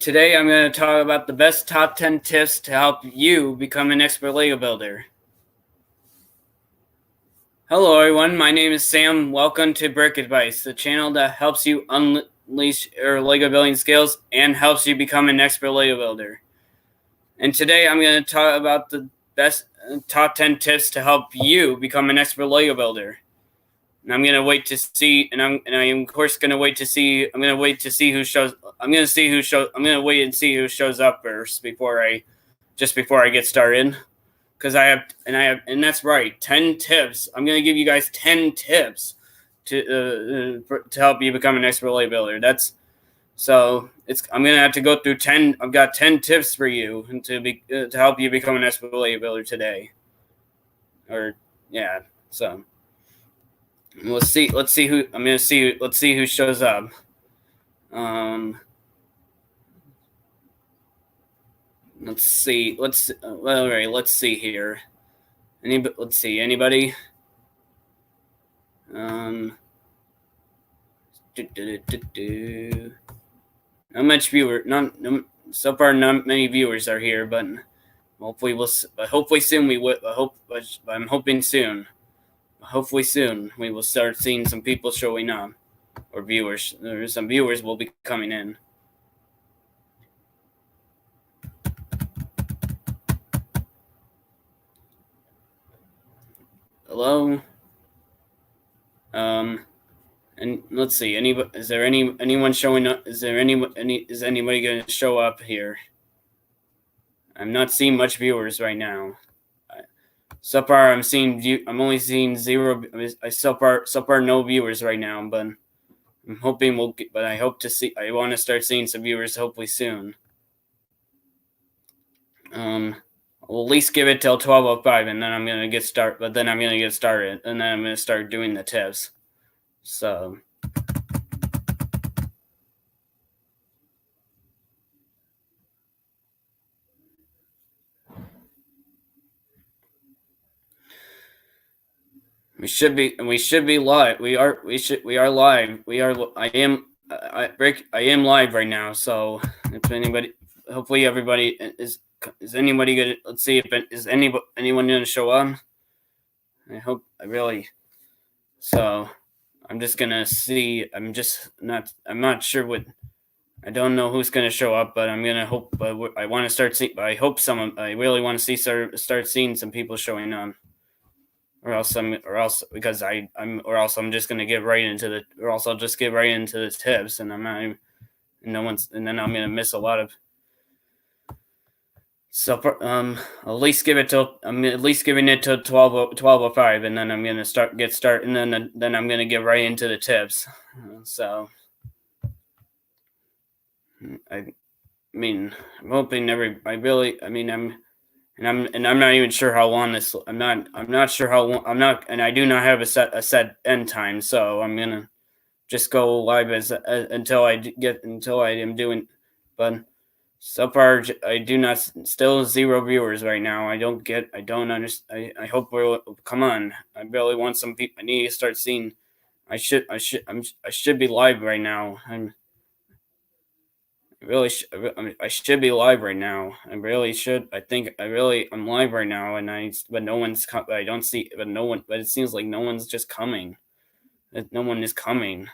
Today I'm going to talk about the best top 10 tips to help you become an expert Lego builder. Hello everyone, my name is Sam. Welcome to BrickAdvice, the channel that helps you unleash your Lego building skills and helps you become an expert Lego builder. And today I'm going to talk about the best top 10 tips to help you become an expert Lego builder. And I'm gonna wait to see, and I am of course gonna wait to see. I'm gonna wait to see who shows. I'm gonna wait and see who shows up first before I get started, because and that's right, 10 tips. I'm gonna give you guys 10 tips to help you become an expert Lego builder. I'm gonna have to go through 10. I've got 10 tips for you to help you become an expert Lego builder today. So. Let's see who shows up. Let's see. All right. Let's see here. Let's see. Anybody? Not much viewer. So far, not many viewers are here, but hopefully soon we will. I'm hoping soon. Hopefully soon we will start seeing some people showing up, or viewers. Some viewers will be coming in. Hello. And let's see. Is there anyone showing up? Is anybody going to show up here? I'm not seeing much viewers right now. So far, I'm only seeing zero. So far, no viewers right now. But I'm hoping But I hope to see. I want to start seeing some viewers hopefully soon. We'll at least give it till 12:05, and then I'm gonna get started. But then I'm gonna get started, and then I'm gonna start doing the tips. So. We should be live. We are live. I am live right now. So if anybody, hopefully everybody is anybody good? Let's see if anyone going to show up. So I'm just gonna see. I'm not sure what. I don't know who's going to show up, but I'm gonna hope. But I want to start seeing. I hope I really want to start seeing some people showing up. Or else I'm just gonna get right into the tips, and then I'm gonna miss a lot of. So I'm at least giving it till 12:05, and then I'm gonna get started, and then I'm gonna get right into the tips. So I'm hoping I'm not even sure how long this. I'm not sure how long. And I do not have a set end time. So I'm gonna just go live until I am doing. But so far, I do not. Still zero viewers right now. I don't understand. I hope come on. I really want some people. I need to start seeing. I should be live right now. I should be live right now. I really should. I'm live right now, but no one's. I don't see, but no one. But it seems like no one's just coming. No one is coming.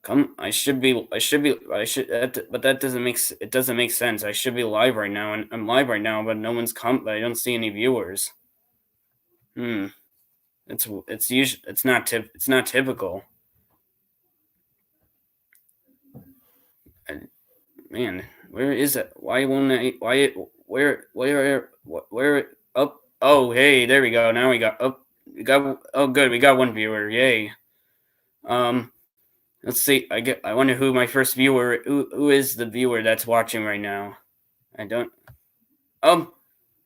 Come. I should. But that doesn't make. It doesn't make sense. I should be live right now, and I'm live right now, but no one's come. But I don't see any viewers. It's not typical. Man, where is it? Why won't I? Where? Up? Oh, hey, there we go. Now we got up. Oh, good. We got one viewer. Yay. Let's see. I wonder who my first viewer. Who is the viewer that's watching right now? I don't.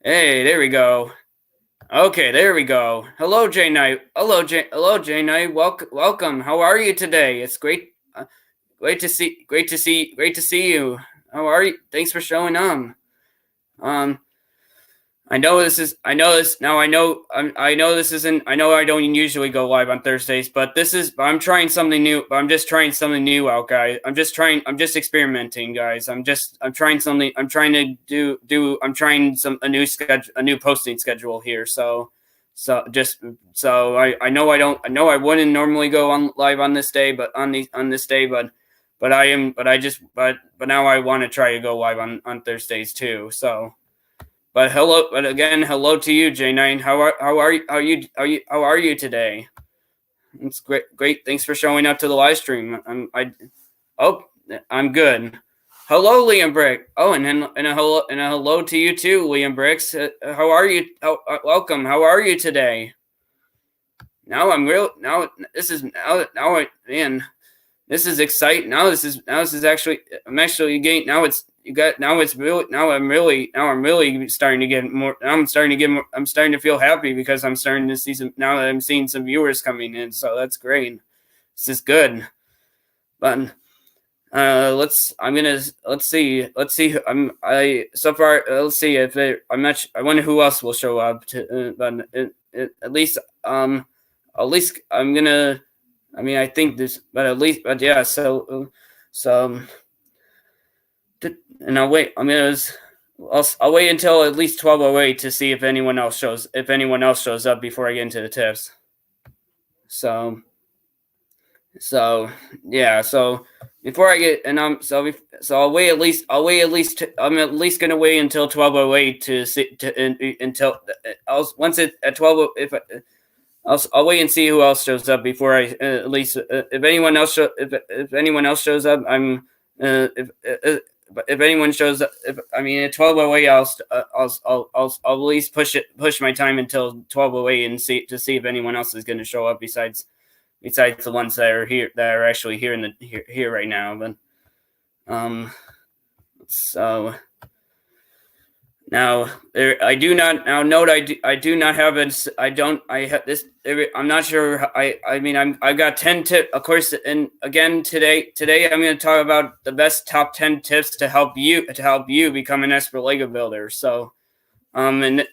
Hey, there we go. Okay, there we go. Hello, J Knight. Hello, J Knight. Welcome. How are you today? It's great. Great to see you. How are you? Thanks for showing up. I know this is. I know this now. I know this isn't. I know I don't usually go live on Thursdays, but this is. I'm trying something new. I'm just trying something new out, guys. I'm just trying. I'm just experimenting, guys. I'm trying something. I'm trying to do. I'm trying a new schedule, a new posting schedule here. I know I don't. I know I wouldn't normally go on live on this day, on this day, but I am. But now I want to try to go live on Thursdays too. So. But again, hello to you, J9. How are you today? It's great. Thanks for showing up to the live stream. I'm good. Hello, Liam Brick. Oh, and a hello to you too, Liam Bricks. How are you? Welcome. How are you today? Now I'm real. Now this is now I man. This is exciting. Now this is actually. I'm actually getting. Now it's. You got now. It's really now. I'm really starting to get more. I'm starting to get more. I'm starting to feel happy because I'm starting to see some. Now that I'm seeing some viewers coming in, so that's great. This is good. But let's. Let's see. Let's see. So far. Let's see if they. I'm not. I wonder who else will show up. But at least. At least I'm gonna. I mean, I think this. But at least. But yeah. So. And I'll wait. I'll wait until at least 12:08 to see if anyone else shows up before I get into the tips. So yeah. So before I get I'll wait at least. I'm at least gonna wait until 12:08 to see until once it at 12. I'll wait and see who else shows up before I at least if anyone else shows up. But if anyone shows up, at 12:08, I'll at least push my time until 12:08 and see if anyone else is going to show up besides the ones that are actually here right now. But so now I do not now note I do not have it. I have this. I'm not sure. I've got 10 tips, of course. And again, today I'm going to talk about the best top 10 tips to help you become an expert Lego builder. So, and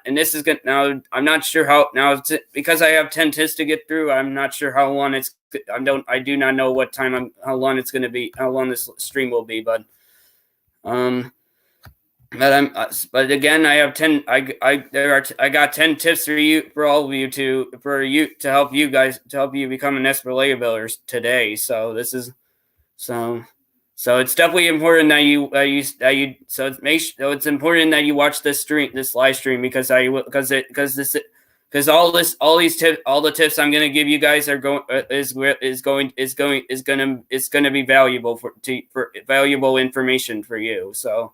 this is good. Now I'm not sure how because I have 10 tips to get through. I'm not sure how long it's. I do not know what time how long it's going to be. How long this stream will be, but But again, I have 10. I got 10 tips for all of you to help you become an expert Lego builder today. So this is so it's definitely important that it's important that you watch this live stream because all the tips I'm going to give you guys are going to be valuable for valuable information for you. So.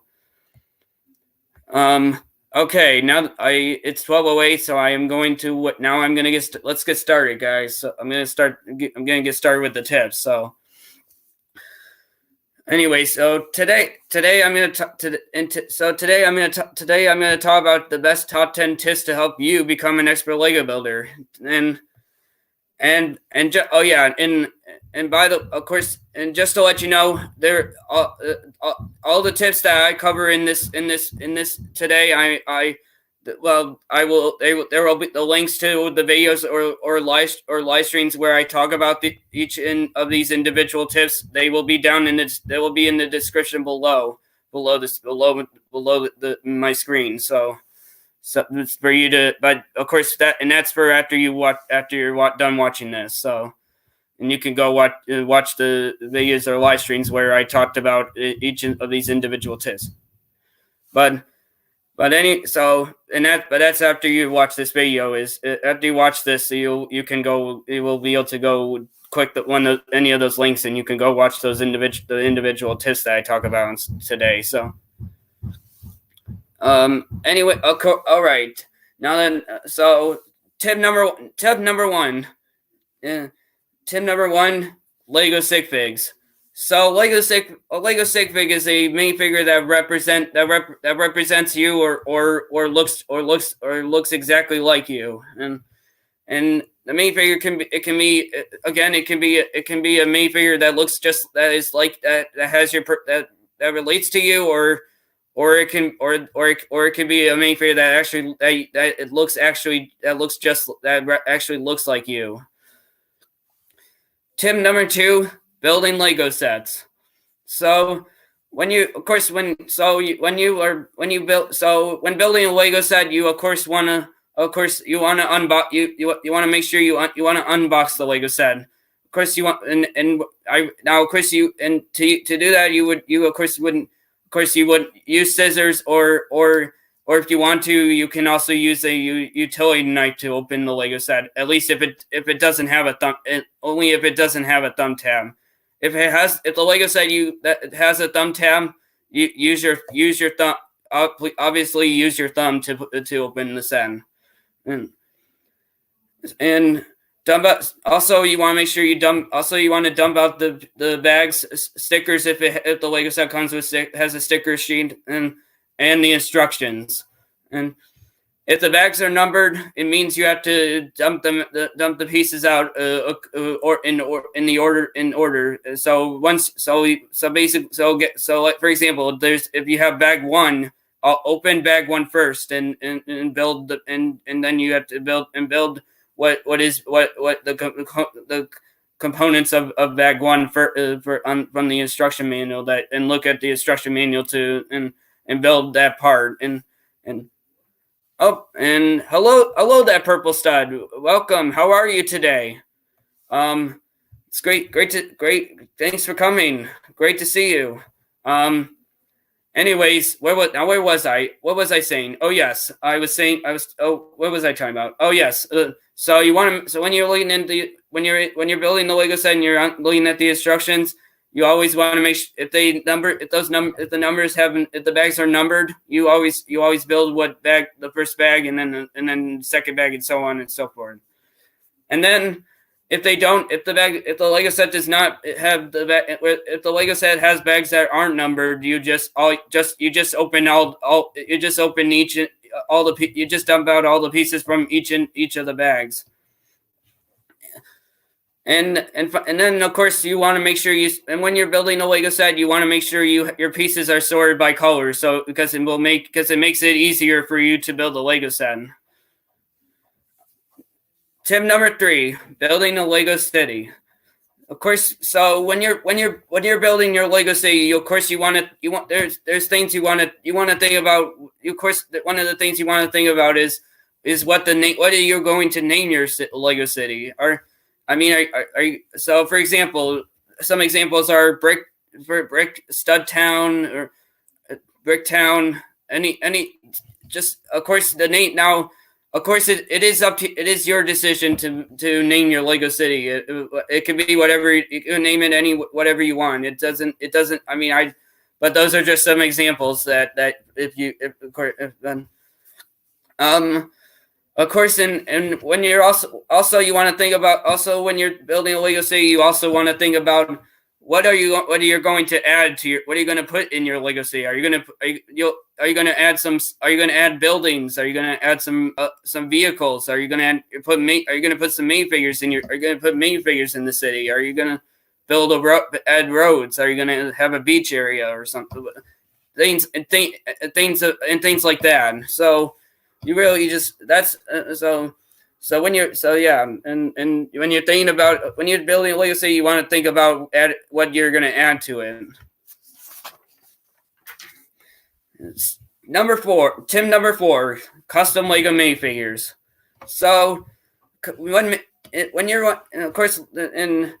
Okay, now it's 12:08, so I am going to now I'm gonna let's get started, guys. So I'm gonna get started with the tips. So anyway, so today I'm gonna talk about the best top 10 tips to help you become an expert Lego builder. And by the of course, and just to let you know, there all the tips that I cover in this today, there will be the links to the videos or live streams where I talk about each of these individual tips. They will be in the description below my screen. So it's for you to, but of course that's for after you're done watching this. So. And you can go watch the videos or live streams where I talked about each of these individual tips. But that's after you watch this video. After you watch this, you will be able to go click any of those links, and you can go watch the individual tips that I talk about today. So anyway, okay, all right. Now then, so tip number one. Tip number one: Lego sigfigs. So Lego sigfig is a minifigure that represents you or looks exactly like you. And the minifigure can be a minifigure that looks that has that relates to you or it can it can be a minifigure that actually looks like you. Tip number 2: building Lego sets. So when building a Lego set, you want to make sure you want to unbox the Lego set. Of course you want, to do that you would use scissors, or if you want to, you can also use a utility knife to open the Lego set. At least if it doesn't have a thumb tab. If the Lego set that has a thumb tab, you use your thumb. Obviously, use your thumb to open the set. And dump out. Also, you want to make sure you dump. Also, you want to dump out the bags stickers if the Lego set comes with has a sticker sheet and the instructions. And if the bags are numbered, it means you have to dump the pieces out or in order. So for example, if you have bag 1, I'll open bag 1 first and build and then you have to build what the components of bag 1 from the instruction manual, and look at the instruction manual and build that part. And hello, that purple stud. Welcome. How are you today? It's great. Thanks for coming. Great to see you. Anyways, where was I? What was I saying? Oh yes, what was I talking about? Oh yes. So when you're looking when you're building the Lego set and you're looking at the instructions, you always want to make sure if the bags are numbered, you always build the first bag and then the second bag and so on and so forth. And then if the Lego set does not have if the Lego set has bags that aren't numbered, you just dump out all the pieces from each of the bags. And then of course you want to make sure when you're building a Lego set, you want to make sure your pieces are sorted by color, because it makes it easier for you to build a Lego set. Tip number 3: building a Lego city. Of course, so when you're building your Lego city, there's things you want to think about. Of course, one of the things you want to think about is what are you going to name your Lego city? So for example, some examples are Brick Stud Town or Brick Town. Just of course the name now. Of course, it is your decision to name your Lego city. It can be whatever you can name it whatever you want. It doesn't. But those are just some examples that of course, and when you're also you want to think about when you're building a Lego city, you also want to think about what are you going to add what are you going to put in your Lego city? Are you going to add buildings? Are you going to add some vehicles? Are you going to put some minifigures in Are you going to put minifigures in the city? Are you going to add roads? Are you going to have a beach area or something? Things like that. So you really So when you're when you're thinking about when you're building a Lego city, you want to think about what you're going to add to it. Tip number 4: custom Lego minifigures. So when you're of course there's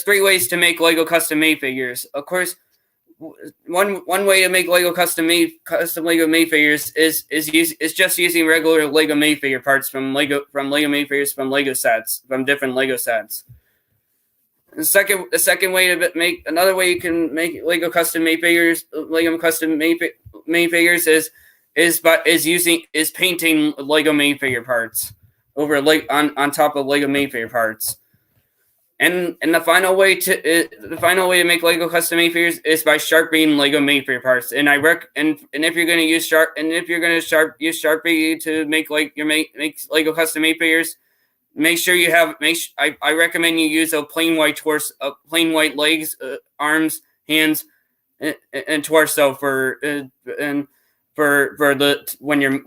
3 ways to make Lego custom minifigures. Of course, one way to make Lego custom Lego minifigures is just using regular Lego minifigure parts from Lego minifigures from different Lego sets. The second way to make another way you can make Lego custom minifigures is painting Lego minifigure parts over on top of Lego minifigure parts. And the final way to make Lego custom minifigures is by sharpening Lego minifigure parts. And if you're going to use use Sharpie to make Lego custom minifigures, make sure you have I recommend you use a plain white torso, plain white legs, arms, hands, and torso for and for the when you're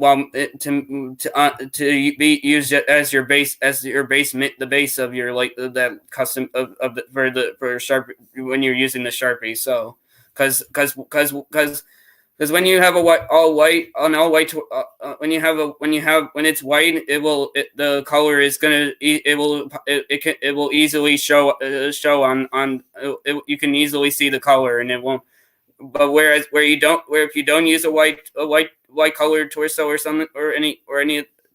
to be used as your base, the base of your that custom of the, for sharp when you're using the Sharpie. So because when you have a all white when it's white, the color is gonna it will easily show on you can easily see the color, and it won't. But if you don't use a white colored torso or something, or any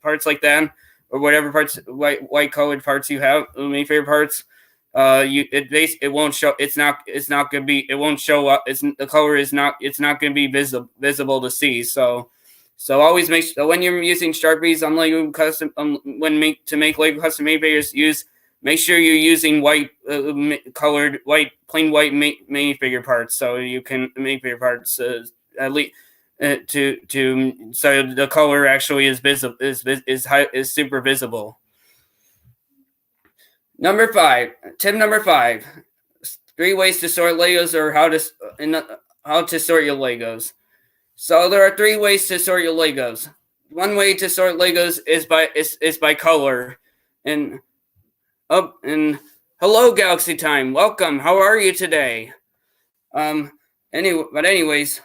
parts like that, or whatever parts white colored parts you have, my favorite parts, it won't show. It's not gonna be. It won't show up. The color is not. It's not gonna be visible to see. So always make sure when you're using Sharpies on Lego custom to make Lego custom minifigures, make sure you're using white colored plain white minifigure parts, so you can minifigure parts at least so the color actually is visible, is super visible. Tip number 5: 3 ways to sort Legos, or how to sort your Legos. So there are 3 ways to sort your Legos. One way to sort Legos is by color. And hello, Galaxy Time. Welcome. How are you today? Anyways,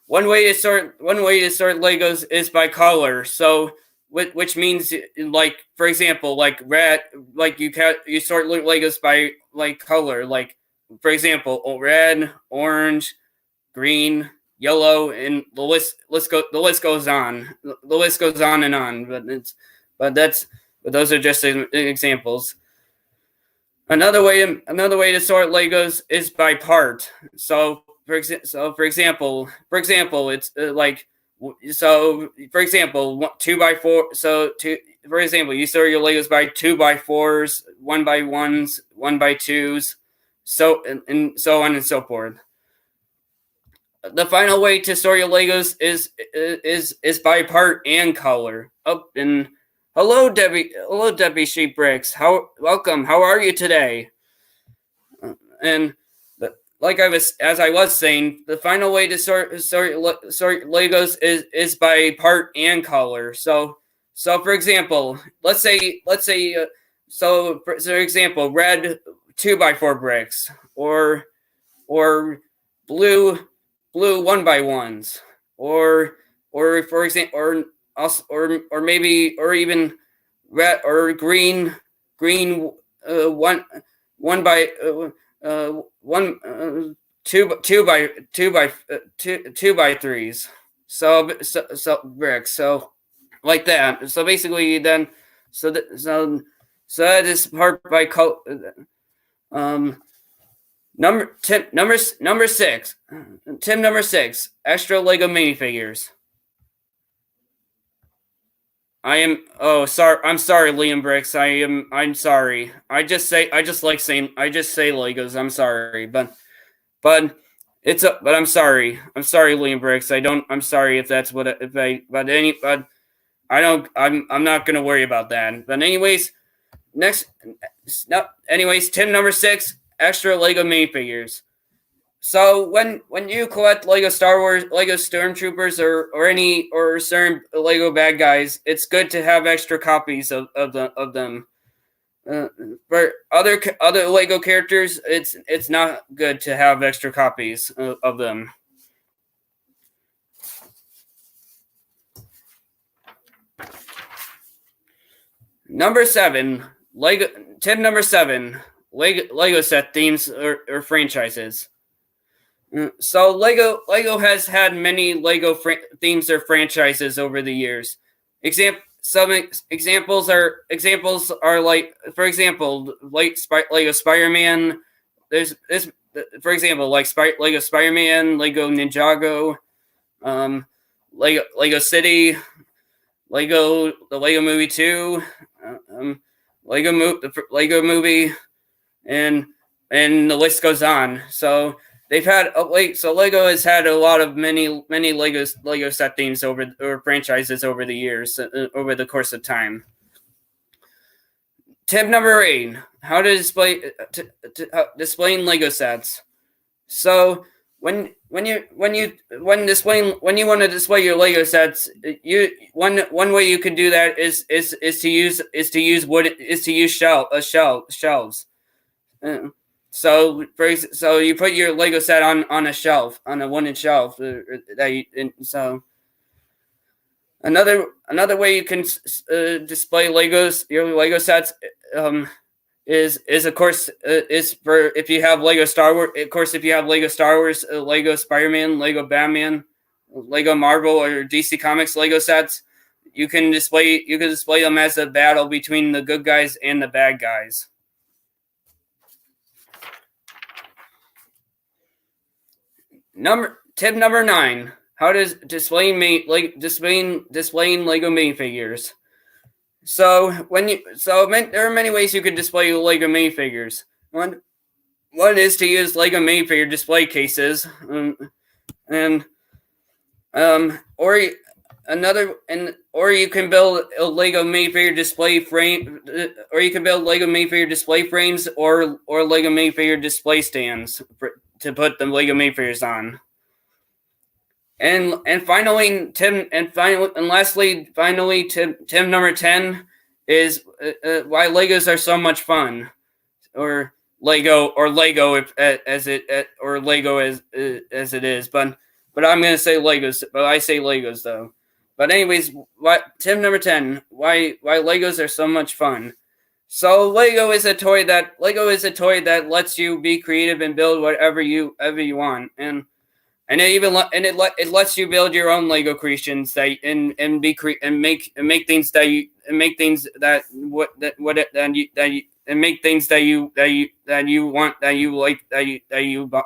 one way to sort Legos is by color. So which means, like, for example, like red, like you sort Legos by color, like, for example, red, orange, green, yellow, and the list goes on. The list goes on and on. But those are just examples. Another way to sort Legos is by part. So for example, it's for example, 2x4. For example, you sort your Legos by 2x4s, 1x1s, 1x2s, and so on and so forth. The final way to sort your Legos is by part and color. Hello, Debbie. Hello, Debbie Sheep Bricks. Welcome. How are you today? And as I was saying, the final way to sort Legos is by part and color. So for example, let's say for example, red 2x4 bricks, or blue 1x1s, or for example, or maybe, or even red or green 1 by 2x3s. So bricks. So like that. So basically, then so that is part by color. Number 6. Tip number 6: extra Lego minifigures. I'm sorry, Liam Bricks. I'm sorry. I just say Legos. I'm sorry, but I'm sorry. I'm sorry, Liam Bricks. I'm sorry if that's I'm not gonna worry about that. But anyways, tip number 6: extra Lego minifigures. So when you collect Lego Star Wars, Lego Stormtroopers, or certain Lego bad guys, it's good to have extra copies of them. For other Lego characters, it's not good to have extra copies of them. Tip number 7: Lego set themes or franchises. So Lego has had many Lego themes or franchises over the years. Some examples are like, for example, Lego Spider-Man. There's for example, like Lego Spider-Man, Lego Ninjago, Lego City, the Lego Movie 2, the Lego Movie, and the list goes on. So Lego has had a lot of many Lego set themes or franchises over the years, over the course of time. Tip number 8: how to displaying Lego sets. So when you want to display your Lego sets, one way you can do that is to use shelves. So you put your Lego set on a shelf, on a wooden shelf. So another way you can display your Lego sets is of course is for if you have Lego Star Wars. Of course, if you have Lego Star Wars, Lego Spider-Man, Lego Batman, Lego Marvel or DC Comics Lego sets, you can display them as a battle between the good guys and the bad guys. Tip number 9: how to displaying Lego minifigures. So there are many ways you could display Lego minifigures. One is to use Lego minifigure display cases, or you can build a Lego minifigure display frame, or you can build Lego minifigure display frames or Lego minifigure display stands to put the Lego minifigures on. And finally, tip number 10 is why Legos are so much fun, or Lego as it is. But I'm gonna say Legos. But I say Legos though. But anyways, tip number 10: why Legos are so much fun. So Lego is a toy that lets you be creative and build whatever you want, and it lets you build your own Lego creations make things that you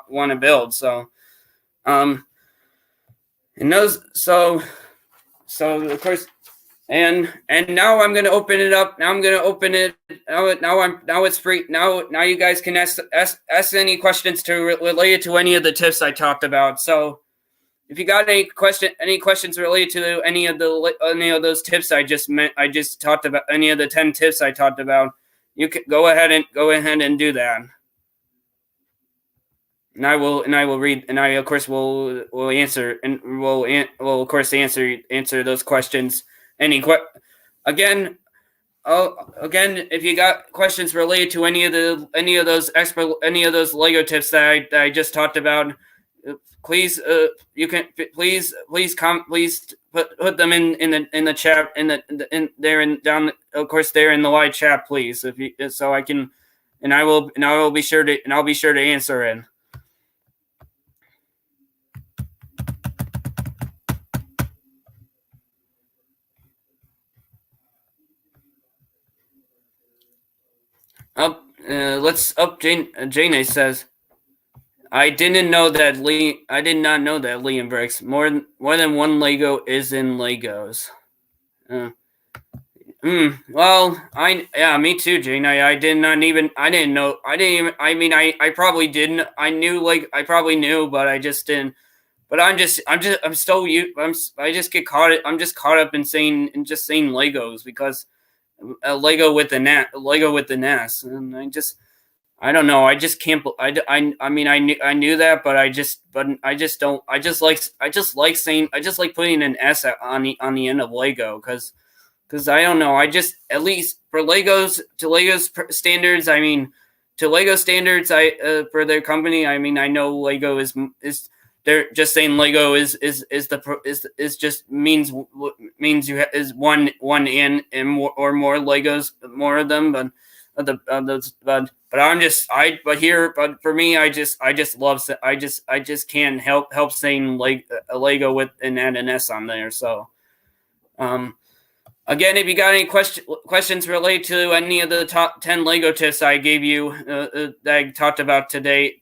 want to build. So of course, and now I'm going to open it up. Now it's free. Now you guys can ask any questions related to any of the tips I talked about. So if you got any questions related to any of those tips I just talked about, any of the 10 tips I talked about, you can go ahead and do that. And I will read, and I of course will answer, and will of course answer those questions. Again, if you got questions related to any of those Lego tips that I just talked about, please put them in the chat, of course they're in the live chat, please, so I can, and I'll be sure to answer it. Jane says, I did not know that Liam Bricks more than one Lego is in Legos. Well, me too, Jane. I didn't know. I probably didn't. I probably knew, but I just didn't. But I'm just get caught up in saying Legos, because Lego with the NAS, and I don't know. I just can't. I knew that, but I just don't. I just like putting an S on the end of Lego, because I don't know. I just, at least for Legos standards. To Lego standards, for their company. I know Lego is they're just saying Lego is just means you is one and more, or more Legos, more of them, but for me, I just can't help saying Lego with and add an S on there. So again, if you got any questions related to any of the top 10 Lego tips I gave you, that I talked about today,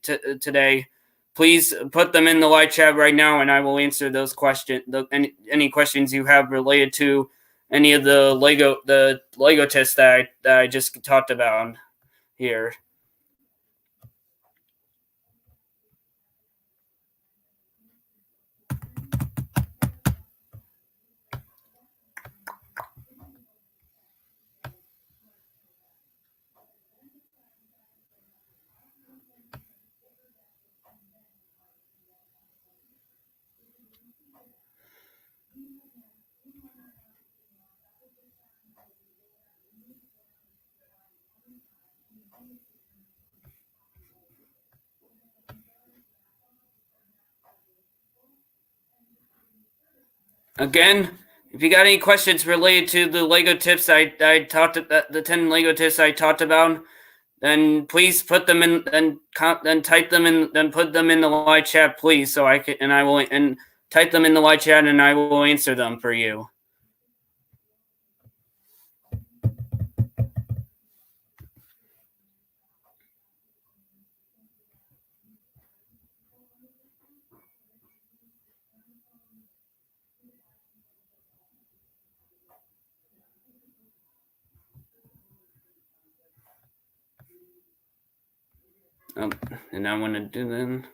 please put them in the live chat right now, and I will answer those questions. Any questions you have related to any of the Lego tips that I just talked about here. Again, if you got any questions related to the Lego tips I talked about, the 10 Lego tips I talked about, then please put them in and type them in, then put them in the live chat, please, so I can and type them in the live chat and I will answer them for you. And I want to do them.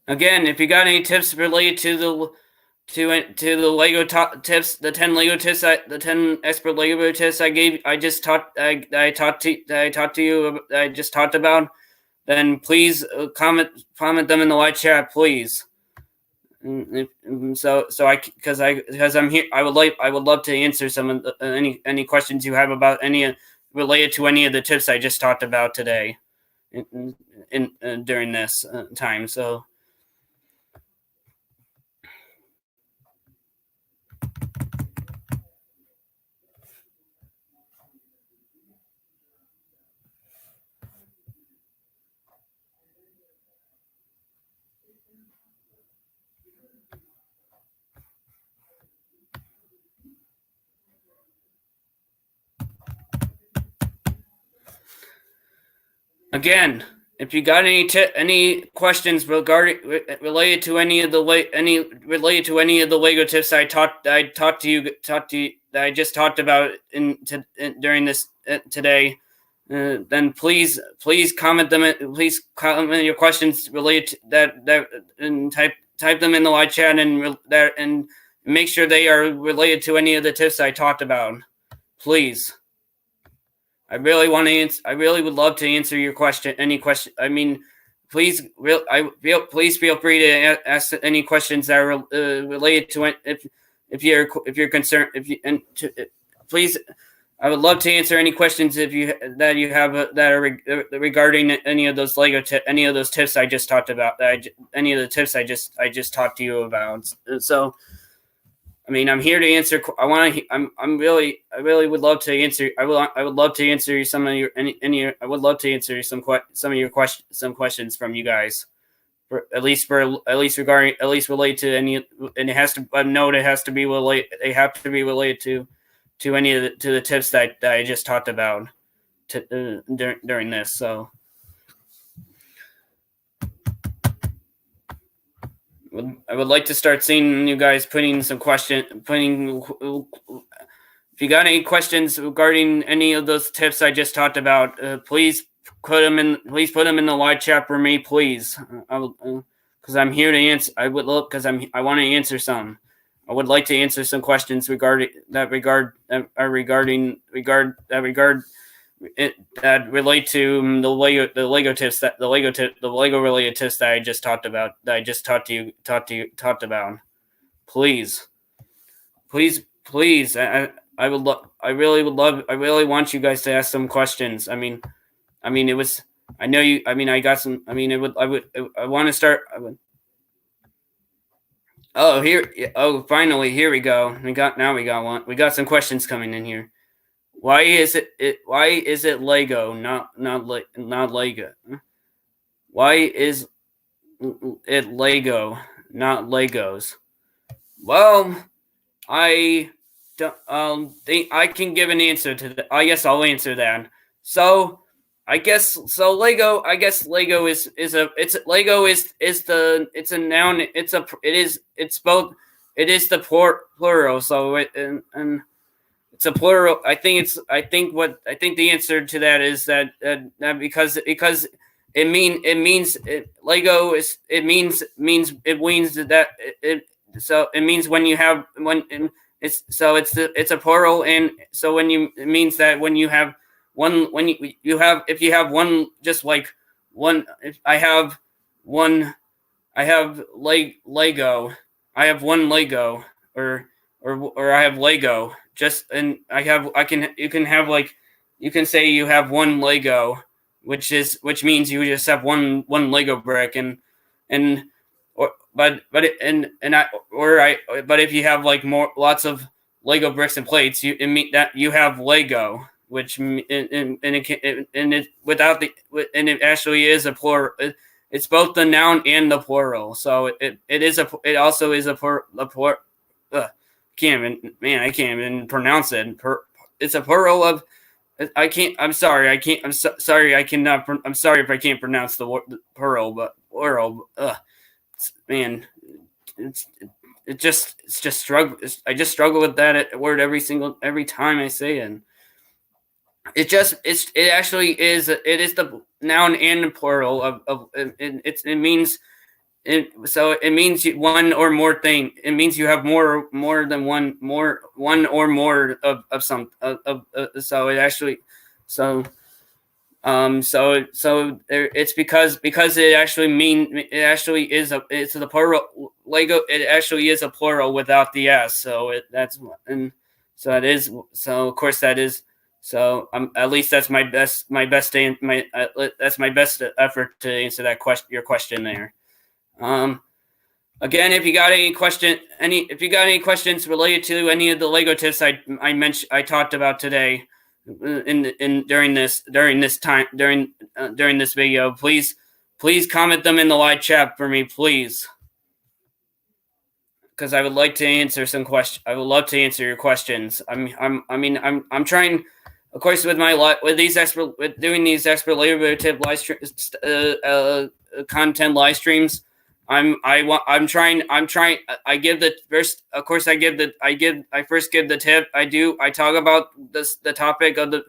Again, if you got any tips related to the Lego tips, the 10 Lego tips, the 10 expert Lego tips I just talked to you, I just talked about, then please comment them in the live chat, please. Because I'm here, I would love to answer some of any questions you have about any related to any of the tips I just talked about today, during this time. So. Again, if you got any questions related to any of the Lego tips I just talked about during this today, then please comment them. Please comment your questions related to that and type them in the live chat and make sure they are related to any of the tips I talked about. Please. I really want to answer. I really would love to answer your question. Any question? I mean, please feel free to ask any questions that are related to it. If you're concerned, please, I would love to answer any questions that you have that are regarding any of those any of those tips I just talked about. Any of the tips I just talked to you about. So. I mean, I'm here to answer. I really would love to answer. I would love to answer some of your I would love to answer some of your questions from you guys, at least related to any. And it has to. I know it has to be related. They have to be related to any of the tips that I just talked about during this. So. I would like to start seeing you guys putting. If you got any questions regarding any of those tips I just talked about, please put them in the live chat for me, please. Because I'm here to answer. I want to answer some. I would like to answer some questions regarding that relate to the Lego tips the Lego related tips that I just talked about. That I just talked about. Please. I really want you guys to ask some questions. I mean, it was. I know you. I mean, I got some. I mean, I want to start. Oh, here. Oh, finally, here we go. We got one. We got some questions coming in here. Why is it Lego, not Lego? Why is it Lego, not Legos? Well, I don't think I can give an answer to that. I guess I'll answer that. So, Lego. I guess Lego is a noun. It's both. It is the plural. So and it's a plural. I think the answer to that is that because Lego means when you have it's a plural, and so when you it means that when you have one when you have if you have one just like one if I have one I have Lego. I have one Lego, or I have Lego. Just and I can you can have like you can say you have one Lego, which means you just have one Lego brick, and or and I or I but if you have like more lots of Lego bricks and plates, you it mean that you have Lego, which and it can, and it without the and it actually is a plural. It's both the noun and the plural, so it also is a plural. Can't even man, I can't even pronounce it. It's a plural of. I can't. I'm sorry. I can't. Sorry. I cannot. I'm sorry if I can't pronounce the plural, but plural. Man, it's it's just struggle. I just struggle with that word every time I say it. It actually is it is the noun and the plural of it means so it means one or more thing. It means you have more than one or more of some so it actually so it's because it actually is it's the plural Lego. It actually is a plural without the s. So that's and so it is. So of course that is. So at least that's my best that's my best effort to answer that your question there. Again, if you got any questions related to any of the Lego tips I mentioned I talked about today during this video, please comment them in the live chat for me, please, because I would like to answer some questions. I would love to answer your questions. I'm trying, of course, with doing these expert Lego tip live content live streams. I'm trying. I give the first. Of course, I first give the tip. I talk about the topic of the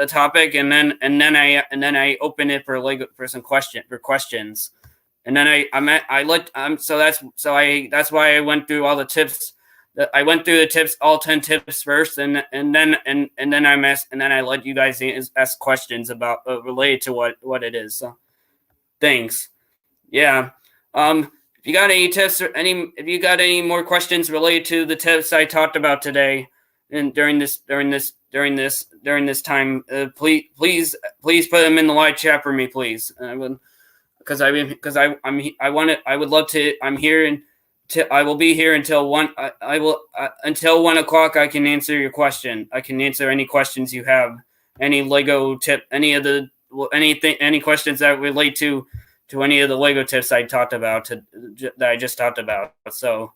topic, and then I open it for some questions, and then that's why I went through all the tips. I went through the tips, all 10 tips first, and then I let you guys ask questions about related to what it is. So, thanks. Yeah. If you got any tips or if you got any more questions related to the tips I talked about today, and during this time, please put them in the live chat for me, please. I would I would love to. I'm here and I will be here until until 1 o'clock. I can answer your question. I can answer any questions you have. Any Lego tip, any questions that relate to any of the Lego tips I talked about that I just talked about. So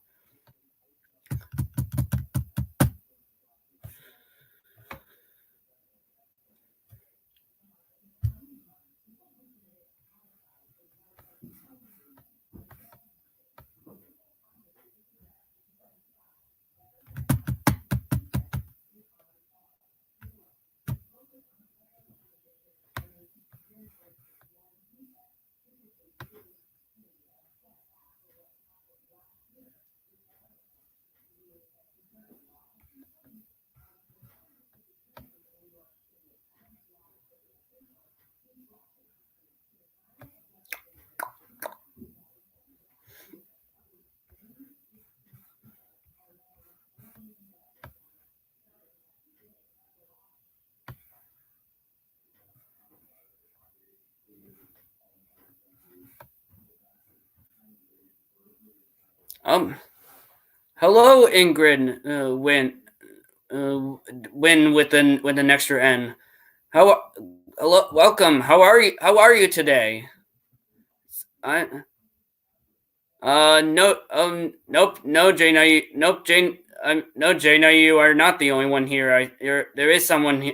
hello Ingrid, win with an extra N. Hello, welcome. How are you? How are you today? I no nope no Jane. Nope Jane. No Jane. You are not the only one here. There is someone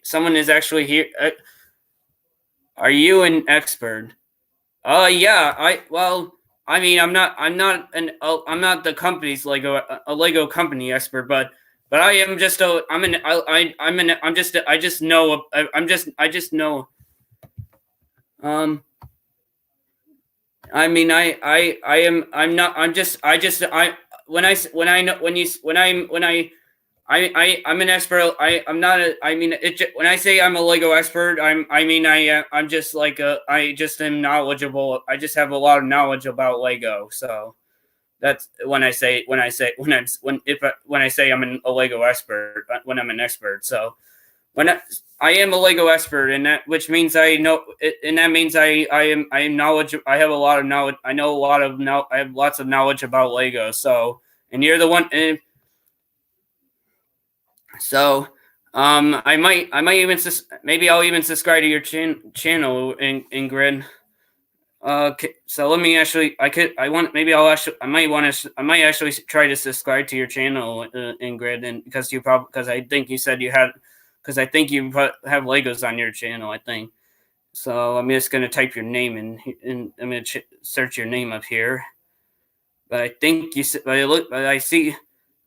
someone is actually here. Are you an expert? Yeah. I'm not the company's a Lego company expert, but I am just I just know I mean I am I'm not I'm just I I'm an expert. I'm not a. I mean, when I say I'm a Lego expert, I'm just like I just am knowledgeable. I just have a lot of knowledge about Lego. So that's when I say when I say when I say a Lego expert, when I'm an expert. So when I am a Lego expert, and that which means I know, and that means I am knowledge. I have a lot of knowledge. I know a lot of now. I have lots of knowledge about Lego. So, and you're the one. And so, I might even maybe I'll even subscribe to your channel, Ingrid. So let me actually. I want. Maybe I'll actually. I might want to. I might actually try to subscribe to your channel, Ingrid, and because I think you said you had. Because I think you have Legos on your channel. I think. So I'm just gonna type your name in, and I'm gonna search your name up here. But I think you. But I look. But I see.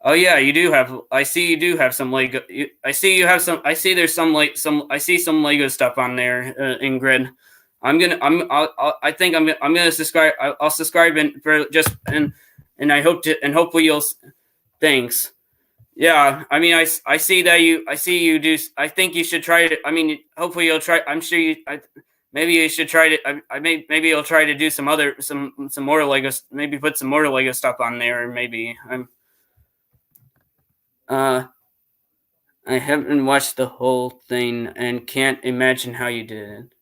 Oh yeah, you do have. I see you do have some Lego. I see you have some. I see there's some like some. I see some Lego stuff on there, Ingrid. I'm gonna. I think I'm gonna subscribe. I'll subscribe and for just and I hope to and hopefully you'll. Thanks. Yeah, I mean, I see that you. I see you do. I think you should try it. I mean, hopefully you'll try. I'm sure you. Maybe you should try to. Maybe you'll try to do some more Lego. Maybe put some more Lego stuff on there. Maybe I'm. I haven't watched the whole thing and can't imagine how you did it.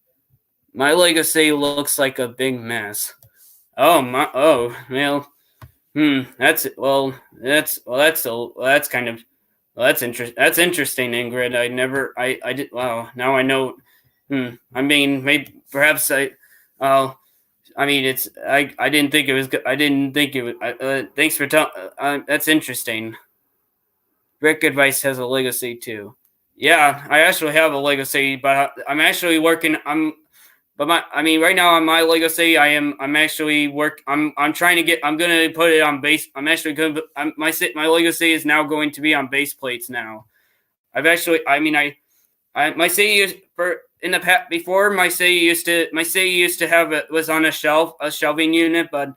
My legacy looks like a big mess. Oh my! Oh well. That's well. That's kind of. Well, that's interesting. That's interesting, Ingrid. I did. Wow. Now I know. I mean, maybe perhaps I. I mean, it's. I didn't think it was good. I didn't think it was. Thanks for telling. That's interesting. BrickAdvice has a legacy too. Yeah, I actually have a legacy, but I'm actually working. But I mean, right now on my legacy, I'm actually I'm trying to get. I'm gonna put it on base. I'm actually gonna. My legacy is now going to be on base plates now. I've actually. I mean, my city used for in the past before my city used to have it was on a shelving unit, but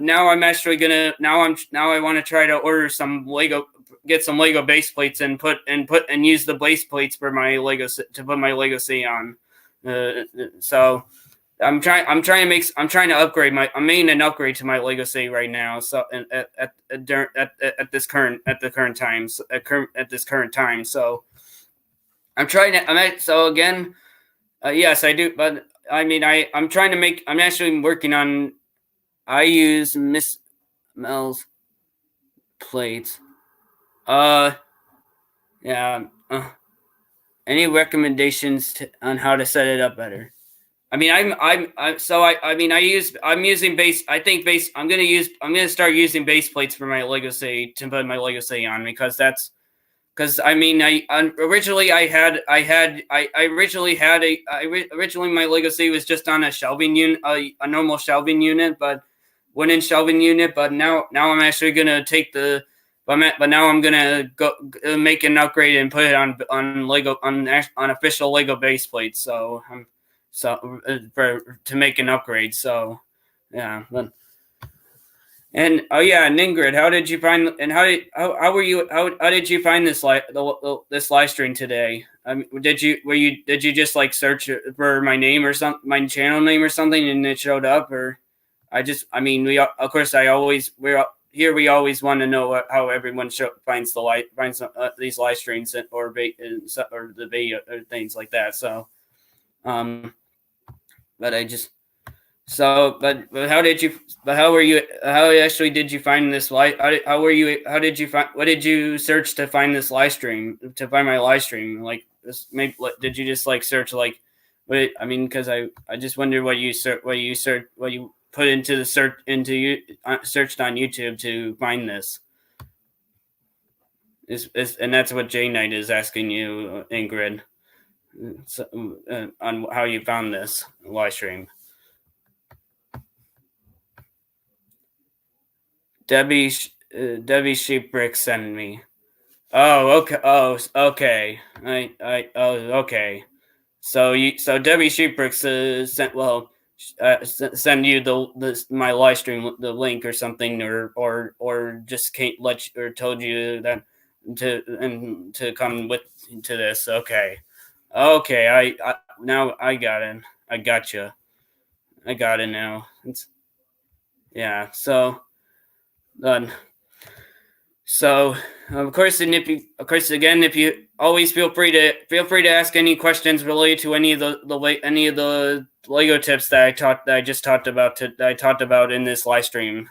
now I'm actually gonna now I want to try to order some Lego, get some Lego base plates and use the base plates for my Lego to put my legacy on. So I'm trying to upgrade I'm making an upgrade to my legacy right now. So at this current time. So I'm trying to. So again, yes, I do. But I mean, I'm trying to make. I'm actually working on. I use Miss Mel's plates. Yeah. Any recommendations on how to set it up better? I mean, I'm using base. I think base. I'm gonna start using base plates for my legacy to put my legacy on because that's. Because I mean, originally my legacy was just on a shelving unit, a normal shelving unit, but wooden shelving unit. But now I'm actually gonna take but now I'm gonna go make an upgrade and put it on Lego on official Lego base plates. So to make an upgrade. So yeah, but. And oh yeah, and Ingrid, how did you find? And how were you? How did you find this this live stream today? Did you just like search for my name or something, my channel name or something, and it showed up? Or I mean, we of course we always want to know how everyone finds these live streams or the video or things like that. So, but I just. So, but how did you? But how were you? How actually did you find this live? How were you? How did you find? What did you search to find this live stream? To find my live stream, like this? Maybe did you just like search like? What I mean, because I just wonder what you put into the search into you searched on YouTube to find this. And that's what J Knight is asking you, Ingrid, on how you found this live stream. Debbie Sheepbrick sent me. Oh, okay. Oh, okay. Okay. So Debbie Sheepbrick sent. Well, send you my live stream the link or something, or just can't let you, or told you that to come with to this. Okay, I now I got it. I got you. I got it now. Yeah. So done. So of course, and of course, again, if you always feel free to ask any questions related to any of the Lego tips that I just talked about that I talked about in this live stream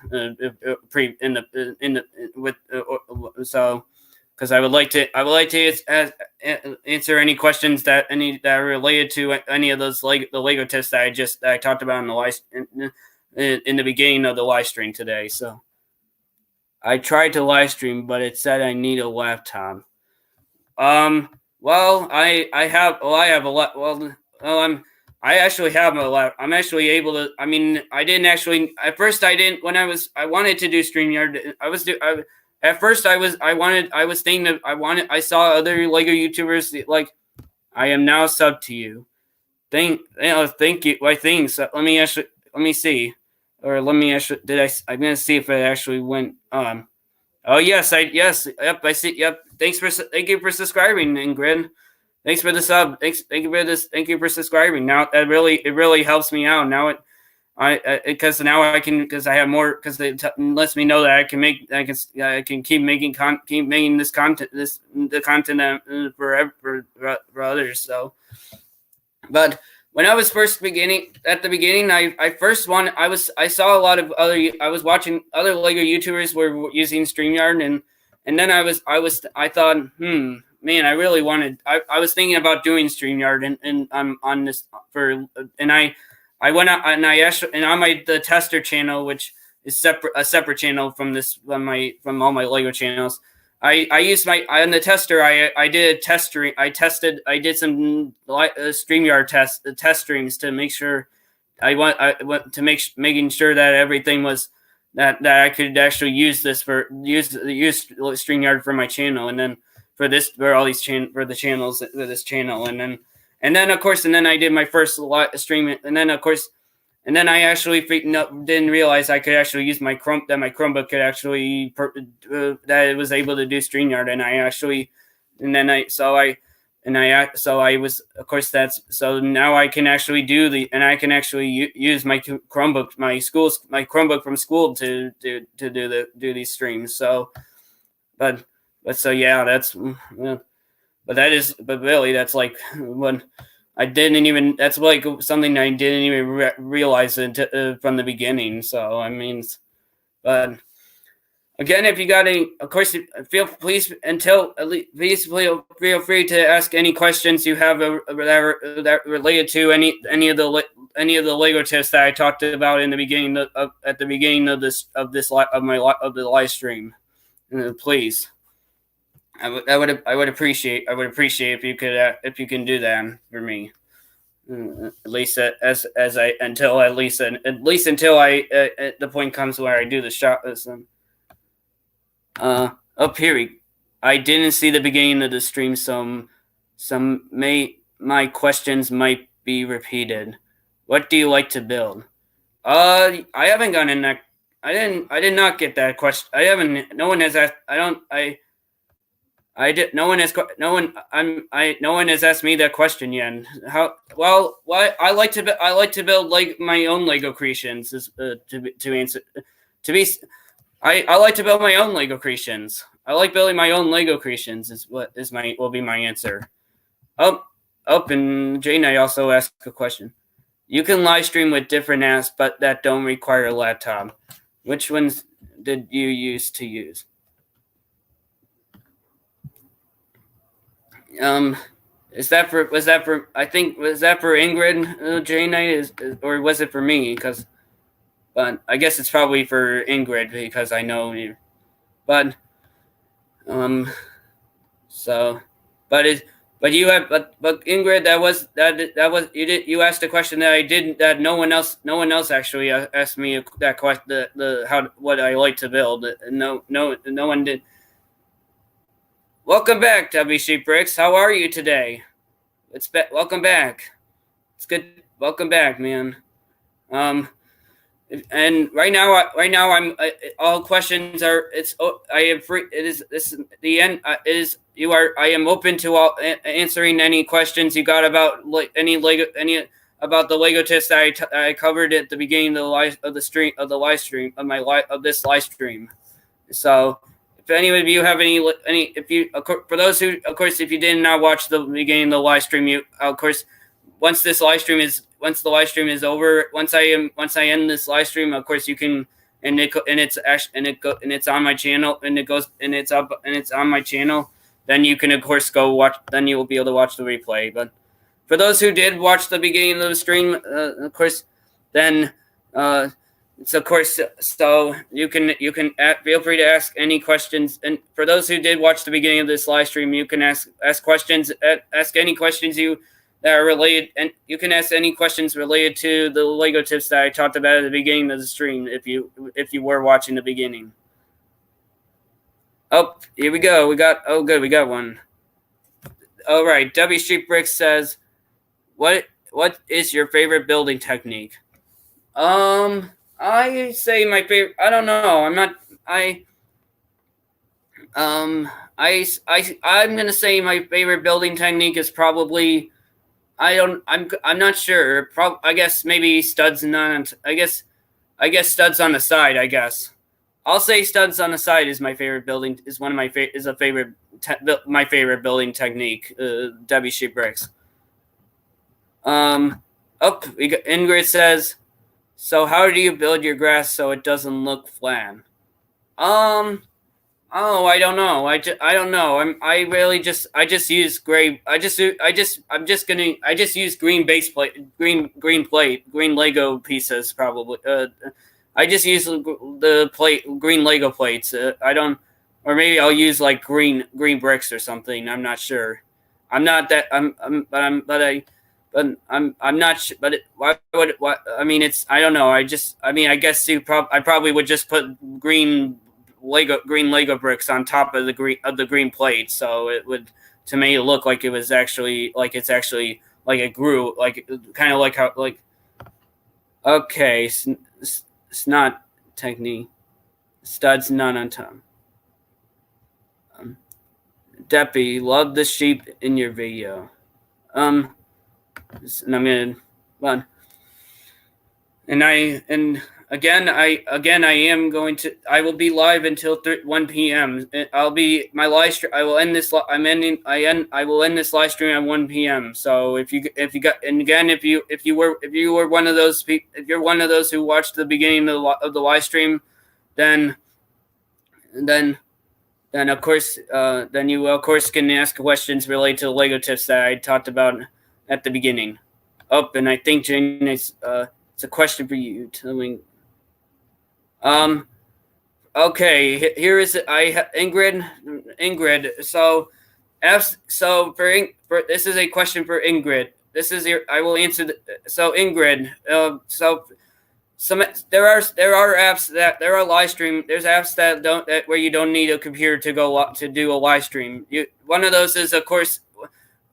so because I would like to answer any questions that are related to any of those the Lego tips that I talked about in the beginning of the live stream today. So. I tried to live stream, but it said I need a laptop. Well, I have a lot. I actually have a lot. I'm actually able to. I mean, I didn't actually. At first, I didn't. When I wanted to do StreamYard. At first, I was thinking of. I saw other Lego YouTubers like. I am now sub to you. Thank you. I think so. Let me see. Or let me actually. I'm gonna see if it actually went. Oh yes, yep, I see. Yep. Thank you for subscribing, Ingrid. Thanks for the sub. Thank you for subscribing. Now it really helps me out. Now because now I can, because I have more, because it lets me know that I can keep making this content, the content for others. So, but when I was at the beginning, I saw a lot of I was watching other Lego YouTubers were using StreamYard, and then I thought, man, I was thinking about doing StreamYard, and I'm on this I went out and I actually, and on the tester channel, which is a separate channel from from all my Lego channels. I used on the tester. I did a test stream. I did some StreamYard test streams to make sure I want to making sure that everything was that I could actually use StreamYard for my channel, and then for all these for the channels for this channel, and then of course I did my first stream, and then of course. And then I actually didn't realize I could actually use my Chromebook could actually that it was able to do StreamYard, and I actually, and then I was, of course, so now I can actually I can actually use my Chromebook, my Chromebook from school to do these streams. So, but so yeah, but really that's like when. That's like something I didn't even realize from the beginning. So, I mean, but again, if you got any, of course, please feel free to ask any questions you have that related to any of the Lego tips that I talked about in the beginning at the beginning of the live stream. Please. I would appreciate if you can do that for me, at least until the point comes where I do the shot. Up here, I didn't see the beginning of the stream. My questions might be repeated. What do you like to build? I haven't gotten that. I did not get that question. I haven't. No one has asked. No one has asked me that question yet. Why I like to build like my own Lego creations to answer to be. I like to build my own Lego creations. I like building my own Lego creations. Will be my answer. And Jane, I also asked a question. You can live stream with different apps, but that don't require a laptop. Which ones did you used to use? Was that for Ingrid, Jane, or was it for me? But I guess it's probably for Ingrid because I know you. But so, but Ingrid, you asked a question that no one else actually asked me that question, what I like to build. No one did. Welcome back, WC Bricks. How are you today? Welcome back. It's good. Welcome back, man. And right now I'm all questions are I am free. It is this the end is you are I am open to all answering any questions you got about any about the Lego tips that I covered at the beginning of the live stream of this live stream. So if any of you have any if you for those who of course if you did not watch the beginning of the live stream, you of course once the live stream is over, once I end this live stream, of course you can it's on my channel and it's on my channel. Then you can of course go watch. Then you will be able to watch the replay. But for those who did watch the beginning of the stream, of course, then it's of course so you can feel free to ask any questions. And for those who did watch the beginning of this live stream, you can ask questions. Ask any questions that are related, and you can ask any questions related to the Lego tips that I talked about at the beginning of the stream if you were watching the beginning. Oh, here we go. We got one. All right. W Street Bricks says, what is your favorite building technique? I say my favorite. I don't know. I'm not. I'm gonna say my favorite building technique is probably. I'm not sure. I guess maybe studs and I guess studs on the side. I guess I'll say studs on the side is my favorite building. Is one of my my favorite building technique. W Street Bricks. We got Ingrid says. So how do you build your grass so it doesn't look flat? Oh, I don't know. I don't know. I just use gray. I just use green base plate, green Lego pieces probably. I just use the green Lego plates. I don't, or maybe I'll use like green bricks or something. I'm not sure. I'm not that. I'm not sure. But why would it? What I mean, it's. I don't know. I guess I probably would just put green Lego bricks on top of the green plate, so it would to make it look like it's actually like it grew, like kind of like how like. Okay, it's not technique. Studs not on top. Deppy, love the sheep in your video. And I'm gonna run. I will be live until 1 p.m. I will end this. I will end this live stream at 1 p.m. So if you were one of those people, if you're one of those who watched the beginning of the live stream, then of course then you of course can ask questions related to the Lego tips that I talked about at the beginning. And I think Jane is it's a question for you. Tell me. Okay. Here is Ingrid. So, for this is a question for Ingrid. I will answer. So Ingrid. There are apps there are live stream. There's apps that where you don't need a computer to do a live stream. One of those is of course.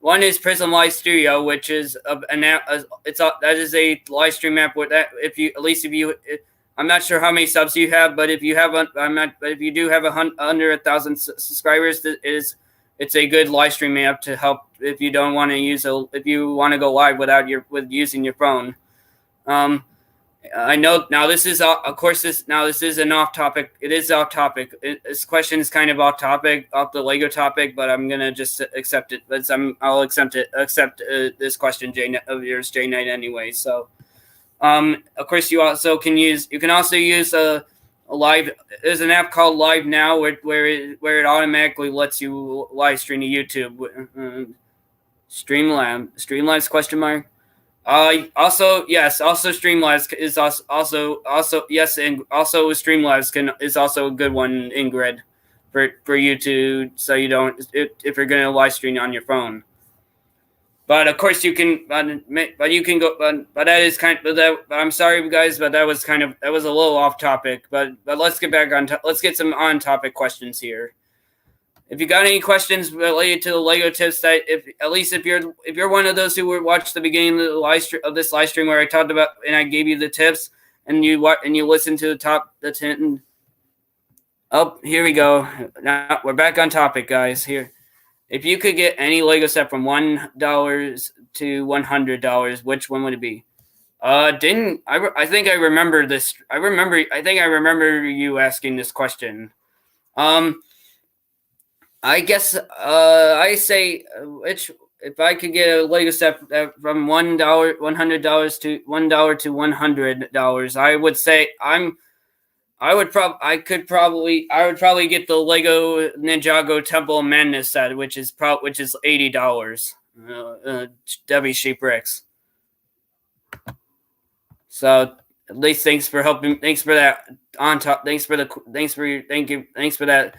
One is Prism Live Studio, which is an app. That is a live stream app. I'm not sure how many subs you have, but if you do have under 1,000 subscribers, it's a good live stream app to help if you don't want to if you want to go live with using your phone. I know now this is of course this is an off topic. It is off topic. This question is kind of off topic, off the Lego topic, but I'm gonna just accept it. I'll accept this question, of yours, J Knight, anyway. So, of course you can also use a live. There's an app called Live Now where it automatically lets you live stream to YouTube. Streamlabs question mark. Also Streamlabs is also yes, and also Streamlabs is also a good one, Ingrid, for you to so you don't if you're gonna live stream on your phone. But of course you can, but you can go, but that is but I'm sorry guys, but that was a little off topic. But let's get back on. Let's get some on topic questions here. if you got any questions related to the Lego tips, that if you're one of those who watched the beginning of this live stream where I talked about and I gave you the tips, and you listen to the 10. Oh, here we go. Now we're back on topic, guys. Here, if you could get any Lego set from $1 to $100, which one would it be? I think I remember this. I think I remember you asking this question. I guess I say which if I could get a Lego set from $100 to $100, I would say I would probably get the Lego Ninjago Temple of Madness set, which is $80. W Sheep Bricks. So at least thanks for helping. Thanks for that on top. Thanks for that. Thanks for that.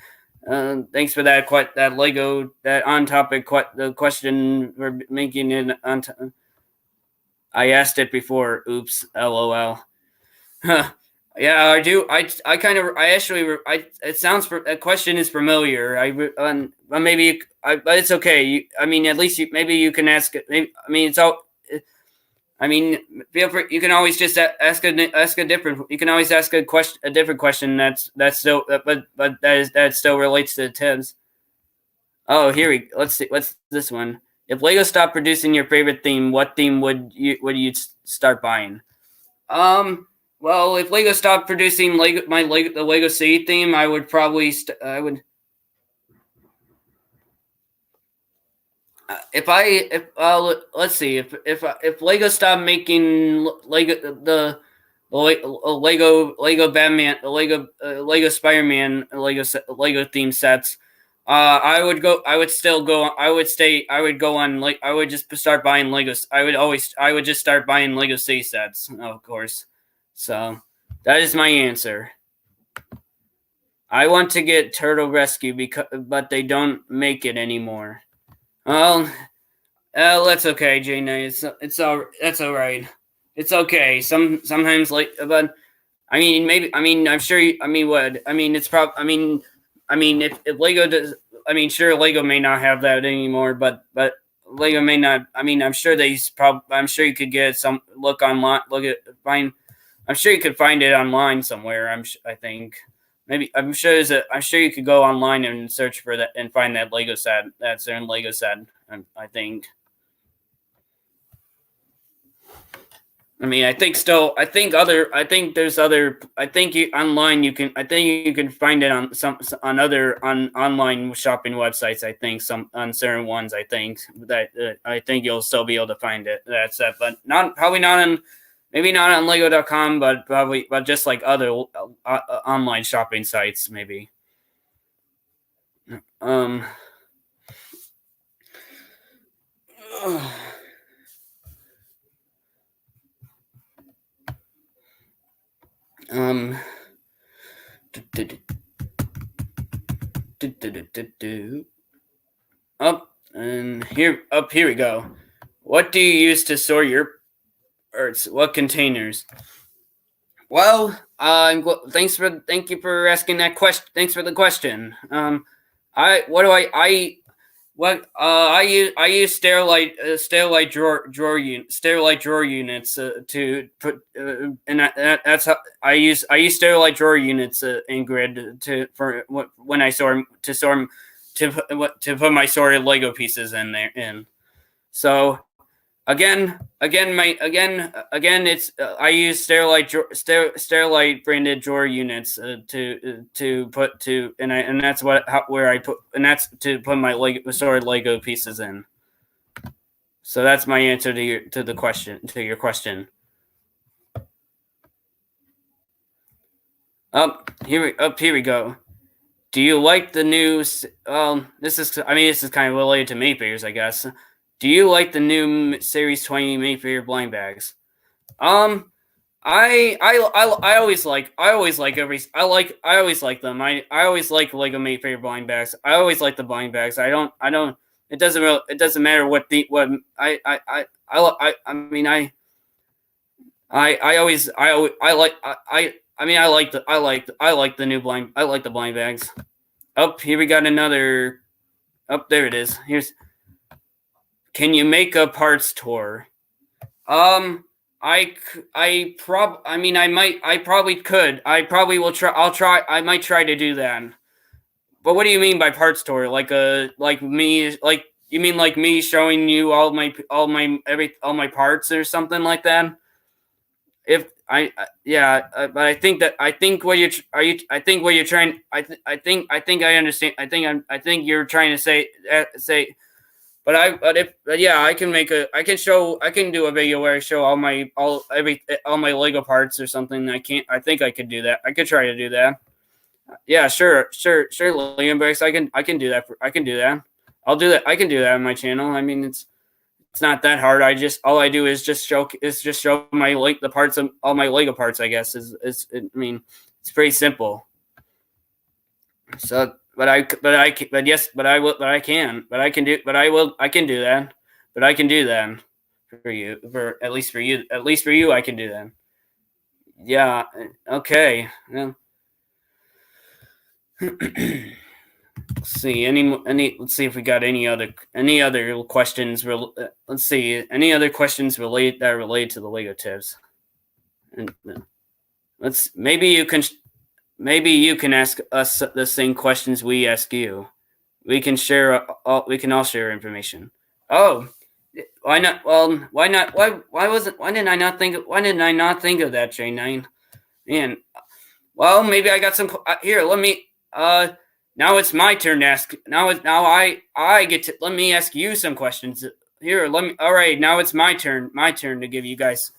Thanks for that. That Lego that on topic. The question for making it on. I asked it before. Oops. LOL. Yeah, I do. It sounds. That question is familiar. But maybe. But it's okay. I mean, at least maybe you can ask it. Maybe, I mean, it's all. I mean, feel free. You can always just ask a different. You can always ask a different question. That's still. But that still relates to the tips. Oh, let's see. What's this one? If Lego stopped producing your favorite theme, what theme would you start buying? Well, if Lego stopped producing the Lego City theme, I would probably let's see if Lego stopped making Lego Batman, the Lego Spider-Man, Lego theme sets, I would just start buying Legos. I would just start buying Lego City sets, of course. So that is my answer. I want to get Turtle Rescue but they don't make it anymore. Well, that's okay, Jane. That's all right. It's okay. Sometimes but I mean, maybe. I mean, I'm sure. It's probably. If Lego does. I mean, sure, Lego may not have that anymore, but Lego may not. I mean, I'm sure I'm sure you could get some look online. I'm sure you could find it online somewhere. I think. Maybe I'm sure you could go online and search for that and find that Lego set. That's in Lego set. I think. I mean, I think there's other. I think online you can find it on online shopping websites. I think on certain ones. I think you'll still be able to find it. That's it, but probably not on. Maybe not on Lego.com, but just like other online shopping sites, maybe. Here we go. What do you use to store your Earths? What containers? Well, thank you for asking that question. Thanks for the question. I use Sterilite drawer units to put, and that's how I use Sterilite drawer units, Ingrid, when I store to put my sorted Lego pieces in there. So again, it's I use Sterilite branded drawer units to put to, and that's where I put, and that's to put my sorted Lego pieces in. So that's my answer to your question. Here we go. Do you like the new? This is kind of related to minifigures, I guess. Do you like the new Series 20 minifigure blind bags? I always like them. I always like Lego minifigure blind bags. I always like the blind bags. It doesn't matter what the new blind. I like the blind bags. Oh, here we got another. Oh, there it is. Can you make a parts tour? I probably could. I probably will try. I might try to do that. But what do you mean by parts tour? Like me, like you mean like me showing you all my parts or something like that? If I yeah, but I think what you're I think what you're trying I think I understand. I think you're trying to say. But yeah, I can do a video where I show all my Lego parts or something. I think I could do that. I could try to do that. Yeah, sure, Liam Bricks. I can do that. I can do that. I'll do that. I can do that on my channel. I mean, it's not that hard. All I do is just show my the parts of all my Lego parts. I guess I mean, it's pretty simple. So, but I can do that. But I can do that. But I can do that at least for you. I can do that. Yeah. Okay. Well, let's see. Let's see if we got any other questions. Let's see. Any other questions relate to the Lego tips? And maybe you can ask us the same questions we ask you. We can all share information. Oh, why not? Well, why not? Why didn't I not think of that, J9? Man, well, maybe I got some here. Let me. Now it's my turn to ask. Now I get to. Let me ask you some questions. Here, let me. All right, now it's my turn. My turn to give you guys.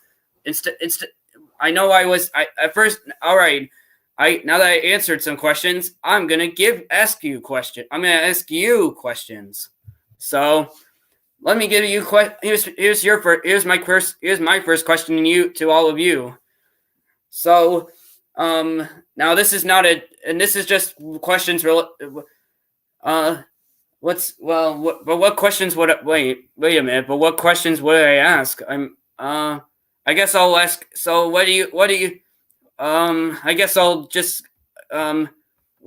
I know I was. At first. All right. Now that I answered some questions, I'm gonna ask you questions. I'm gonna ask you questions. So let me give you here's my first question to all of you. So now this is not this is just questions. But what questions would wait a minute? But what questions would I ask? I guess I'll ask. So what do you? I guess I'll just well,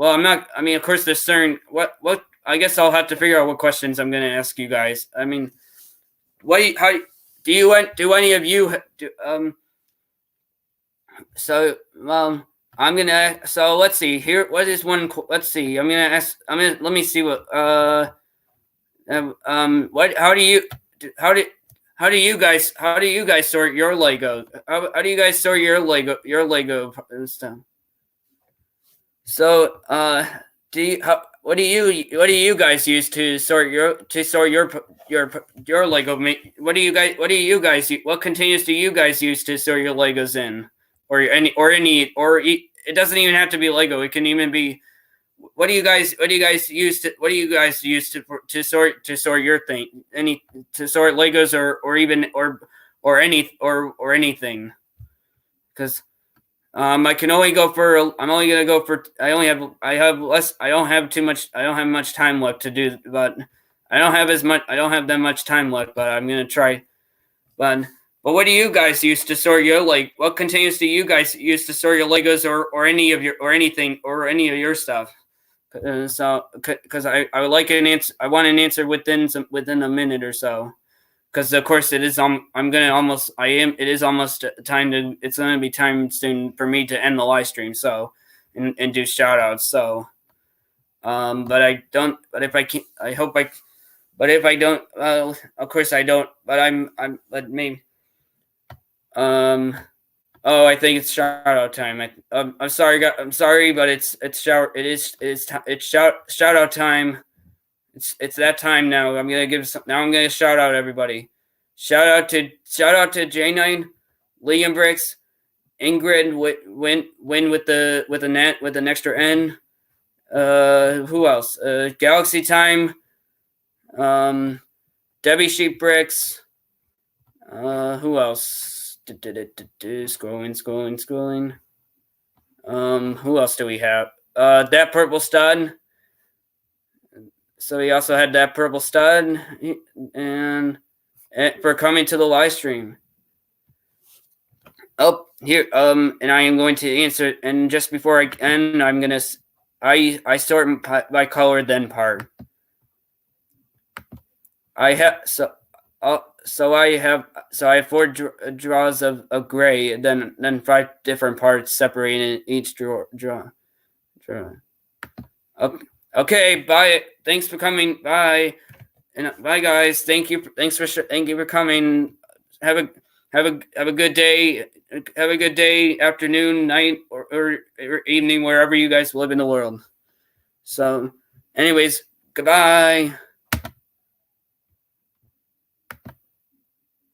I'm not. I mean, of course, there's certain what. I guess I'll have to figure out what questions I'm going to ask you guys. I mean, how do any of you So I'm gonna. So let's see here. What is one? Let's see. I'm gonna ask. Let me see what. What? How do you guys sort your Lego? How do you guys sort your Lego stuff? So what do you guys use to sort your Lego? What containers do you guys use to sort your Legos in? Or it doesn't even have to be Lego. It can even be. What do you guys use to sort your thing? To sort Legos or anything? Because I can only go for. I'm only gonna go for. I don't have much time left to do. But I don't have that much time left. But I'm gonna try. But what do you guys use to sort your what containers do you guys use to sort your Legos or any of your stuff? So, because I would like an answer. I want an answer within a minute or so. Because of course it is. It is almost time to. It's going to be time soon for me to end the live stream. So, and do shout outs. So, but I don't. But if I can, I hope I. But if I don't, of course I don't. But But maybe. Oh, I think it's shout out time. I'm sorry, but it's shout out time. It's that time now. I'm gonna shout out everybody. Shout out to J9, Liam Bricks, Ingrid win with an extra N. Who else? Galaxy Time. Debbie Sheep Bricks. Who else? Scrolling. Who else do we have? That purple stud. So he also had that purple stud, and for coming to the live stream. Oh, here. And I am going to answer. And just before I end, I'm gonna. I sort by color then part. I have I have four draws of gray, then five different parts separating each draw. Okay, bye. Thanks for coming. Bye. And bye, guys. Thank you. Thank you for coming. Have a good day. Have a good day, afternoon, night, or evening, wherever you guys live in the world. So, anyways, goodbye.